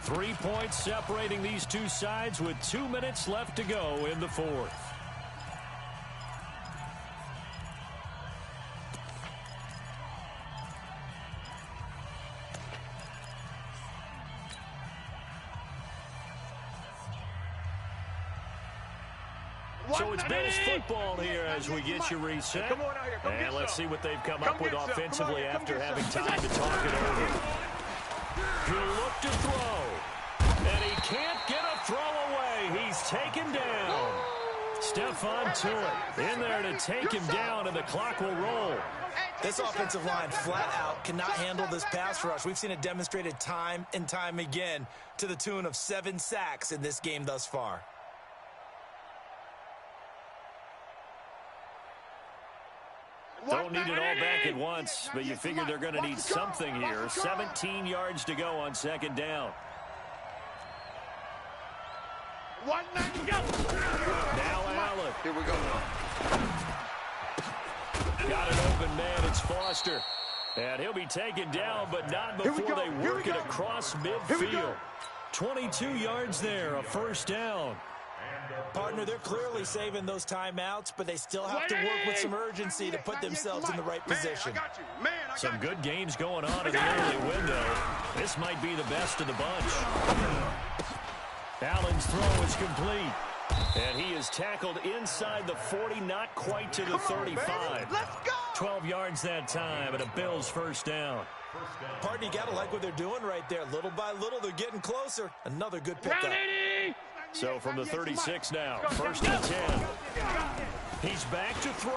Speaker 2: 3 points separating these two sides with 2 minutes left to go in the fourth. So it's Bills football here as we get you reset.
Speaker 3: Come on out here.
Speaker 2: And let's see what they've come up with offensively after having time to talk it over. He'll look to throw. And he can't get a throw away. He's taken down. Stephon Tuitt in there to take him down, and the clock will roll.
Speaker 5: This offensive line flat out cannot handle this pass rush. We've seen it demonstrated time and time again to the tune of 7 sacks in this game thus far.
Speaker 2: Don't need it all back at once, but you figure they're going to need something here. 17 yards to go on second down. Now Allen.
Speaker 3: Here we go.
Speaker 2: Got an open man. It's Foster. And he'll be taken down, but not before they work it across midfield. 22 yards there, a first down.
Speaker 5: Partner, they're clearly saving those timeouts, but they still have to work with some urgency to put themselves in the right position.
Speaker 2: Some good games going on in the early window. This might be the best of the bunch. Allen's throw is complete. And he is tackled inside the 40, not quite to the 35. 12 yards that time, and a Bills first down.
Speaker 5: Partner, you got to like what they're doing right there. Little by little, they're getting closer. Another good pickup.
Speaker 2: So from the 36 now, first and 10. He's back to throw.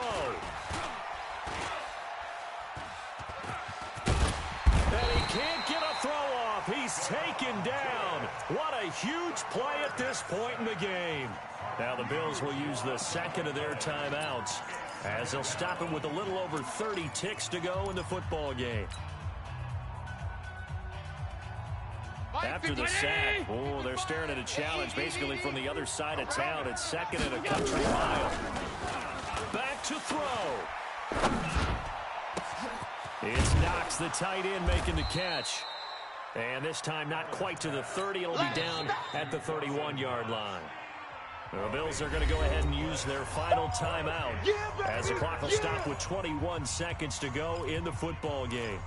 Speaker 2: And he can't get a throw off. He's taken down. What a huge play at this point in the game. Now the Bills will use the second of their timeouts as they'll stop him with a little over 30 ticks to go in the football game. After the sack, oh, they're staring at a challenge basically from the other side of town. It's second and a country mile. Back to throw. It's Knox, the tight end, making the catch. And this time not quite to the 30. It'll be down at the 31-yard line. The Bills are going to go ahead and use their final timeout as the clock will stop with 21 seconds to go in the football game.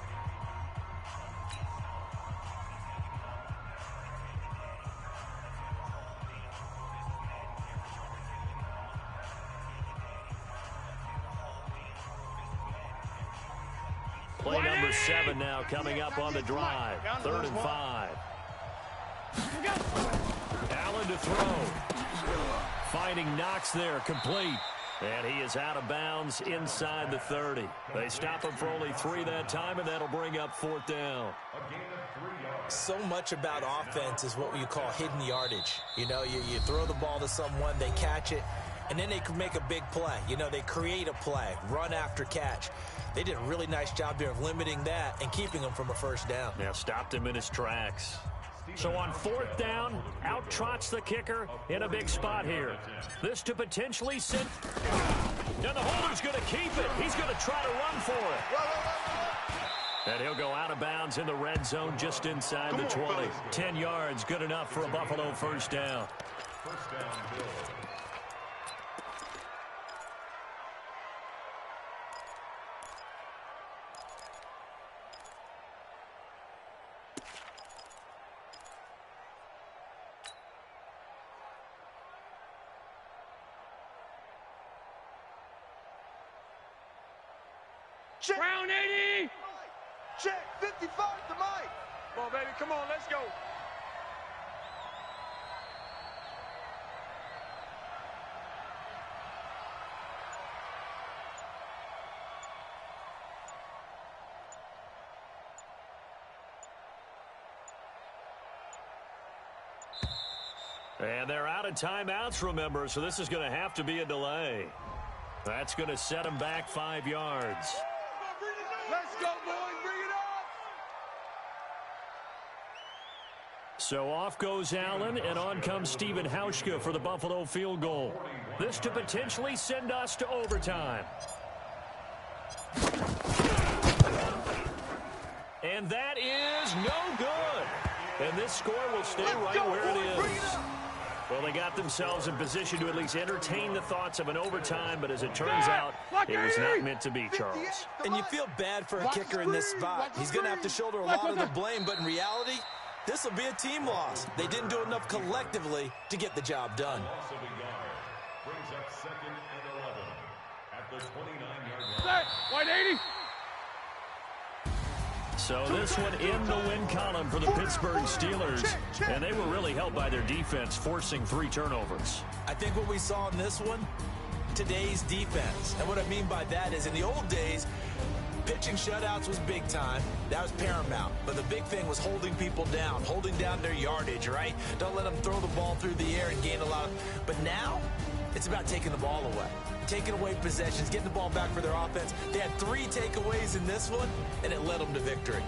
Speaker 2: Play number 7 now coming up on the drive. 3rd and 5. Allen to throw. Finding Knox there, complete. And he is out of bounds inside the 30. They stop him for only 3 that time, and that'll bring up 4th down.
Speaker 5: So much about offense is what you call hidden yardage. You know, you throw the ball to someone, they catch it, and then they can make a big play. You know, they create a play, run after catch. They did a really nice job there of limiting that and keeping him from a first down.
Speaker 2: Yeah, stopped him in his tracks. So on 4th down, out trots the kicker in a big spot here. This to potentially send. And the holder's going to keep it. He's going to try to run for it. And he'll go out of bounds in the red zone just inside the 20. 10 yards, good enough for a Buffalo first down.
Speaker 4: First down, Bills.
Speaker 3: Check. Round 80. Check. 55 to Mike. Come on, baby. Come on. Let's go.
Speaker 2: And they're out of timeouts, remember, so this is going to have to be a delay. That's going to set them back 5 yards.
Speaker 3: Let's go, boys. Bring it up.
Speaker 2: So off goes Allen, and on comes Steven Hauschka for the Buffalo field goal. This to potentially send us to overtime. And that is no good. And this score will stay right where it is. Well, they got themselves in position to at least entertain the thoughts of an overtime, but as it turns out, it was not meant to be, Charles.
Speaker 5: And you feel bad for a kicker in this spot. He's going to have to shoulder a lot of the blame, but in reality, this will be a team loss. They didn't do enough collectively to get the job done.
Speaker 4: Brings up 2nd and 11 at the 29-yard line.
Speaker 3: Set. 180.
Speaker 2: So this one in the win column for the Pittsburgh Steelers, and they were really helped by their defense, forcing 3 turnovers.
Speaker 5: I think what we saw in this one, today's defense. And what I mean by that is in the old days, pitching shutouts was big time. That was paramount. But the big thing was holding people down, holding down their yardage, right? Don't let them throw the ball through the air and gain a lot of... But now, it's about taking the ball away. Taking away possessions, getting the ball back for their offense. They had 3 takeaways in this one, and it led them to victory.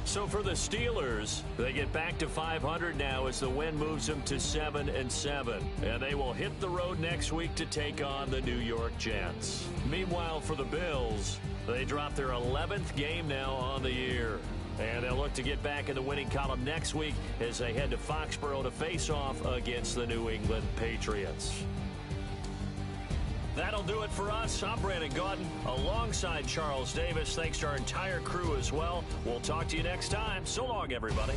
Speaker 2: So for the Steelers, they get back to 500 now as the win moves them to 7-7. And they will hit the road next week to take on the New York Jets. Meanwhile, for the Bills, they drop their 11th game now on the year. And they'll look to get back in the winning column next week as they head to Foxborough to face off against the New England Patriots. That'll do it for us. I'm Brandon Gaudin alongside Charles Davis. Thanks to our entire crew as well. We'll talk to you next time. So long, everybody.